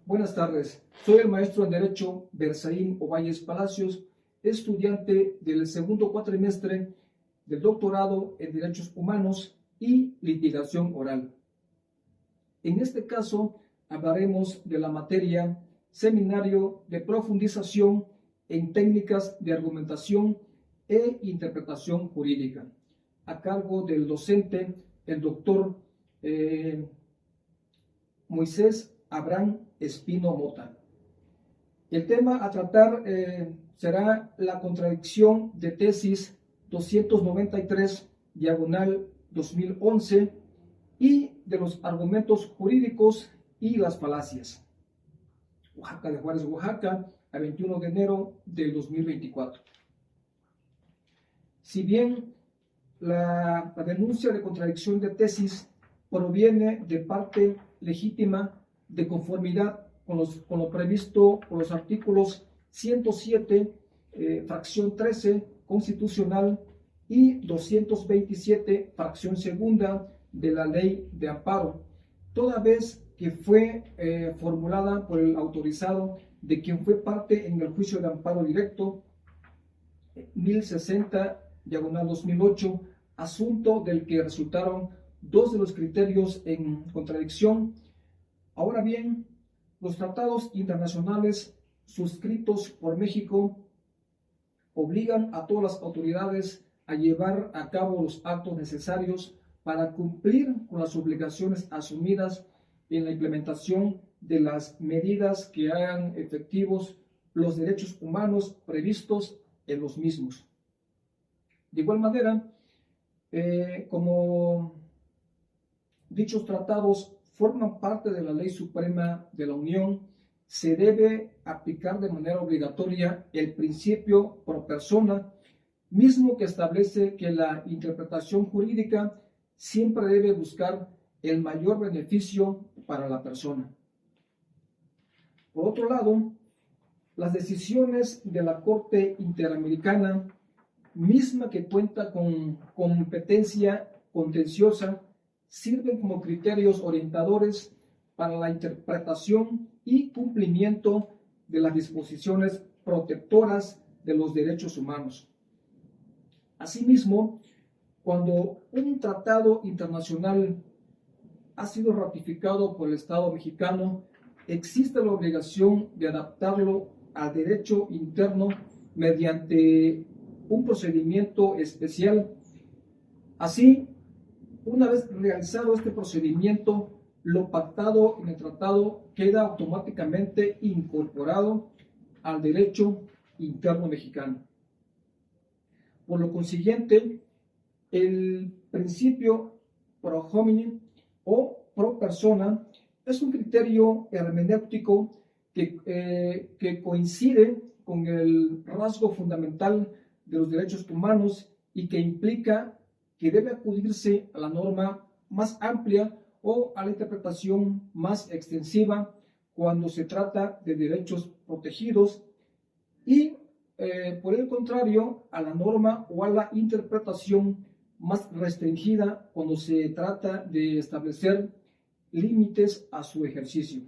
Buenas tardes. Soy el maestro en Derecho Berzaín Ovalles Palacios, estudiante del segundo cuatrimestre del doctorado en Derechos Humanos y Litigación Oral. En este caso, hablaremos de la materia Seminario de Profundización en Técnicas de Argumentación e Interpretación Jurídica, a cargo del docente, el doctor Moisés Abraham Espino Mota. El tema a tratar será la contradicción de tesis 293/2011 y de los argumentos jurídicos y las falacias. Oaxaca de Juárez, Oaxaca, a 21 de enero del 2024. Si bien la denuncia de contradicción de tesis proviene de parte legítima de conformidad con lo previsto por los artículos 107, fracción 13, constitucional, y 227, fracción segunda, de la Ley de Amparo, toda vez que fue formulada por el autorizado de quien fue parte en el juicio de amparo directo 1060/2008, asunto del que resultaron dos de los criterios en contradicción. Ahora bien, los tratados internacionales suscritos por México obligan a todas las autoridades a llevar a cabo los actos necesarios para cumplir con las obligaciones asumidas en la implementación de las medidas que hagan efectivos los derechos humanos previstos en los mismos. De igual manera, como dichos tratados forman parte de la Ley Suprema de la Unión, se debe aplicar de manera obligatoria el principio pro persona, mismo que establece que la interpretación jurídica siempre debe buscar el mayor beneficio para la persona. Por otro lado, las decisiones de la Corte Interamericana, misma que cuenta con competencia contenciosa, sirven como criterios orientadores para la interpretación y cumplimiento de las disposiciones protectoras de los derechos humanos. Asimismo, cuando un tratado internacional ha sido ratificado por el Estado mexicano, existe la obligación de adaptarlo al derecho interno mediante un procedimiento especial. Así, una vez realizado este procedimiento, lo pactado en el tratado queda automáticamente incorporado al derecho interno mexicano. Por lo consiguiente, el principio pro hominem o pro persona es un criterio hermenéutico que coincide con el rasgo fundamental de los derechos humanos y que implica que debe acudirse a la norma más amplia o a la interpretación más extensiva cuando se trata de derechos protegidos y, por el contrario, a la norma o a la interpretación más restringida cuando se trata de establecer límites a su ejercicio.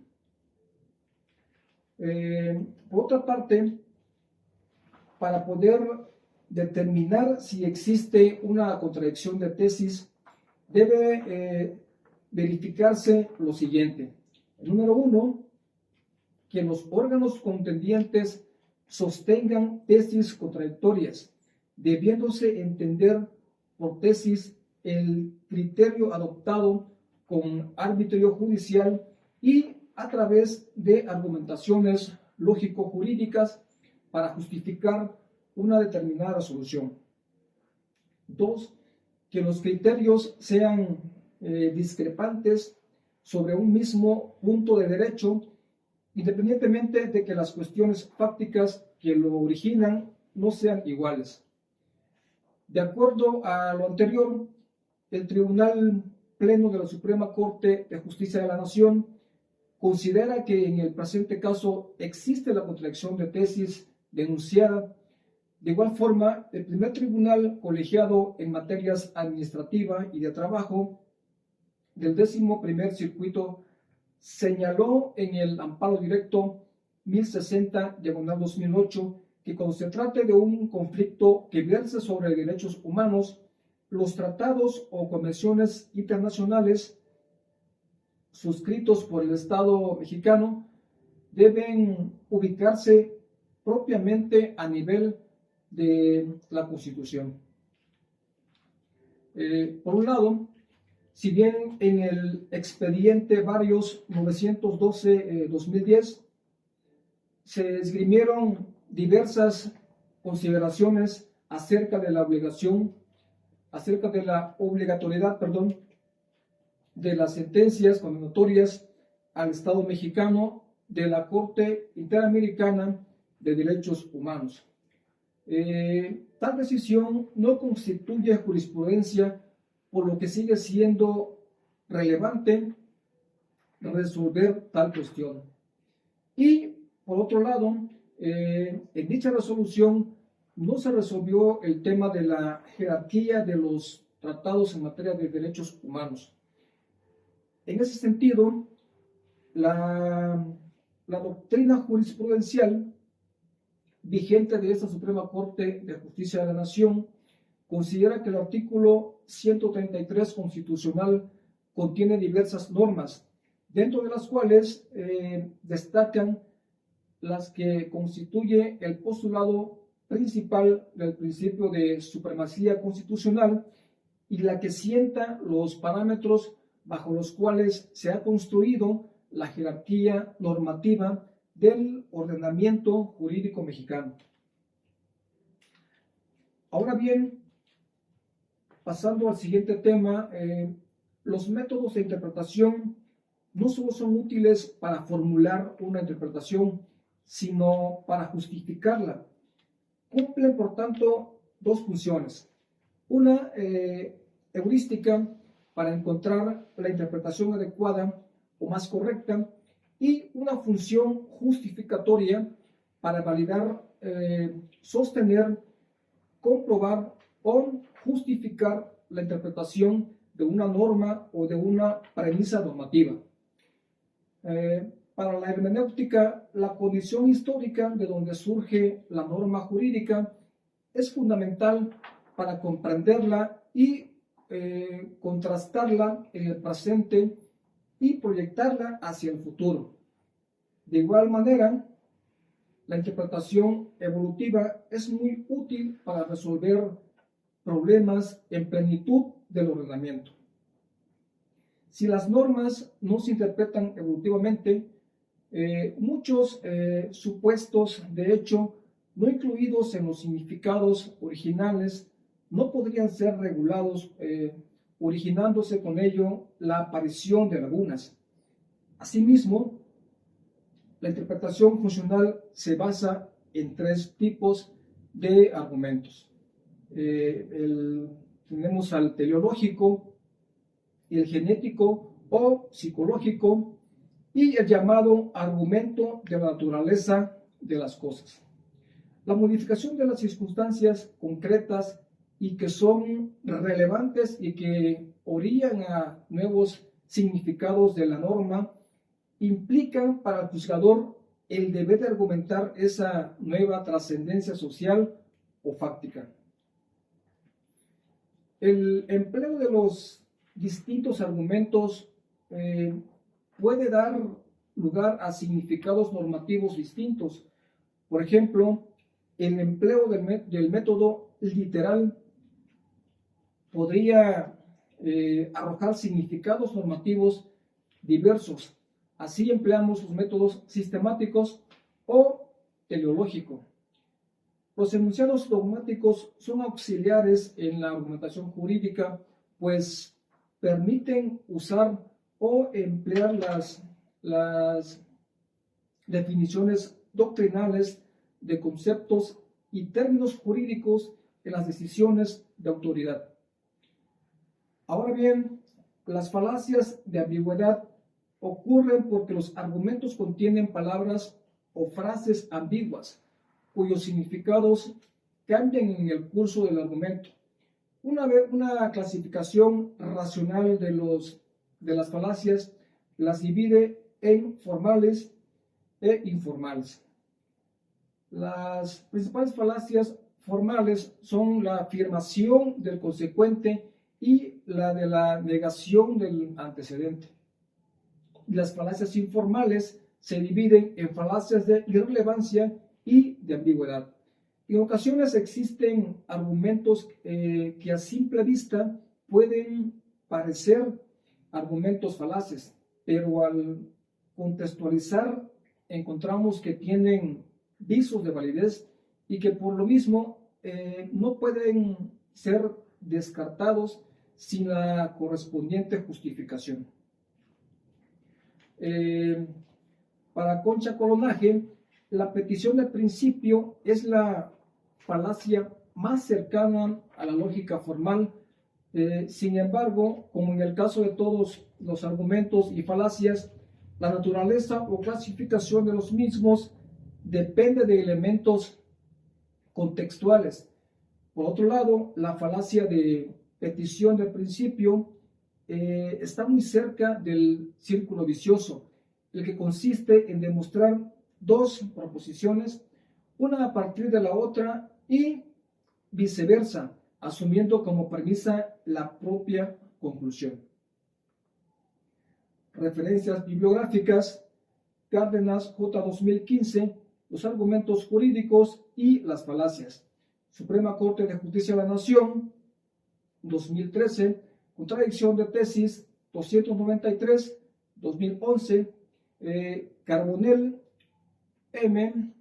Por otra parte, para poder determinar si existe una contradicción de tesis, debe verificarse lo siguiente. Número uno, que los órganos contendientes sostengan tesis contradictorias, debiéndose entender por tesis el criterio adoptado con arbitrio judicial y a través de argumentaciones lógico-jurídicas para justificar una determinada solución. Dos, que los criterios sean discrepantes sobre un mismo punto de derecho, independientemente de que las cuestiones fácticas que lo originan no sean iguales. De acuerdo a lo anterior, el Tribunal Pleno de la Suprema Corte de Justicia de la Nación considera que en el presente caso existe la contradicción de tesis denunciada. De igual forma, el primer tribunal colegiado en materias administrativas y de trabajo del 11º Circuito señaló en el amparo directo 1060/2008 que cuando se trate de un conflicto que verse sobre derechos humanos, los tratados o convenciones internacionales suscritos por el Estado mexicano deben ubicarse propiamente a nivel de la Constitución. Por un lado, si bien en el expediente varios 912-2010 se esgrimieron diversas consideraciones acerca de la obligatoriedad, de las sentencias condenatorias al Estado mexicano de la Corte Interamericana de Derechos Humanos. Tal decisión no constituye jurisprudencia, por lo que sigue siendo relevante resolver tal cuestión. Y, por otro lado, en dicha resolución no se resolvió el tema de la jerarquía de los tratados en materia de derechos humanos. En ese sentido, la doctrina jurisprudencial vigente de esta Suprema Corte de Justicia de la Nación considera que el artículo 133 constitucional contiene diversas normas, dentro de las cuales destacan las que constituye el postulado principal del principio de supremacía constitucional y la que sienta los parámetros bajo los cuales se ha construido la jerarquía normativa del ordenamiento jurídico mexicano. Ahora bien, pasando al siguiente tema, los métodos de interpretación no solo son útiles para formular una interpretación, sino para justificarla. Cumplen, por tanto, dos funciones. Una heurística para encontrar la interpretación adecuada o más correcta, y una función justificatoria para validar, sostener, comprobar o justificar la interpretación de una norma o de una premisa normativa. Para la hermenéutica, la condición histórica de donde surge la norma jurídica es fundamental para comprenderla y contrastarla en el presente y proyectarla hacia el futuro. De igual manera, la interpretación evolutiva es muy útil para resolver problemas en plenitud del ordenamiento. Si las normas no se interpretan evolutivamente, muchos supuestos de hecho no incluidos en los significados originales no podrían ser regulados, originándose con ello la aparición de lagunas. Asimismo, la interpretación funcional se basa en tres tipos de argumentos. Tenemos al teleológico, el genético o psicológico y el llamado argumento de la naturaleza de las cosas. La modificación de las circunstancias concretas y que son relevantes y que orillan a nuevos significados de la norma implican para el juzgador el deber de argumentar esa nueva trascendencia social o fáctica. El empleo de los distintos argumentos puede dar lugar a significados normativos distintos. Por ejemplo, el empleo del método literal podría arrojar significados normativos diversos. Así empleamos los métodos sistemáticos o teleológico. Los enunciados dogmáticos son auxiliares en la argumentación jurídica, pues permiten usar o emplear las definiciones doctrinales de conceptos y términos jurídicos en las decisiones de autoridad. Ahora bien, las falacias de ambigüedad ocurren porque los argumentos contienen palabras o frases ambiguas, cuyos significados cambian en el curso del argumento. Una clasificación racional de las falacias las divide en formales e informales. Las principales falacias formales son la afirmación del consecuente y la de la negación del antecedente. Las falacias informales se dividen en falacias de irrelevancia y de ambigüedad. En ocasiones existen argumentos que a simple vista pueden parecer argumentos falaces, pero al contextualizar encontramos que tienen visos de validez y que por lo mismo no pueden ser descartados sin la correspondiente justificación. Para Concha Colonaje, la petición de principio es la falacia más cercana a la lógica formal. Sin embargo, como en el caso de todos los argumentos y falacias, la naturaleza o clasificación de los mismos depende de elementos contextuales. Por otro lado, la falacia de petición de principio está muy cerca del círculo vicioso, el que consiste en demostrar dos proposiciones, una a partir de la otra y viceversa, asumiendo como premisa la propia conclusión. Referencias bibliográficas: Cárdenas, J. 2015, Los argumentos jurídicos y las falacias. Suprema Corte de Justicia de la Nación, 2013, Contradicción de tesis, 293, 2011, Carbonell, M.,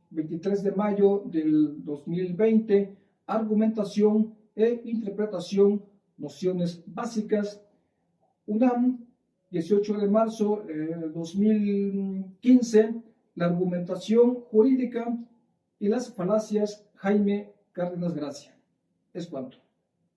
23 de mayo del 2020, Argumentación e Interpretación, Nociones Básicas, UNAM, 18 de marzo del 2015, La argumentación jurídica y las falacias, Jaime Cárdenas Gracia. Es cuanto.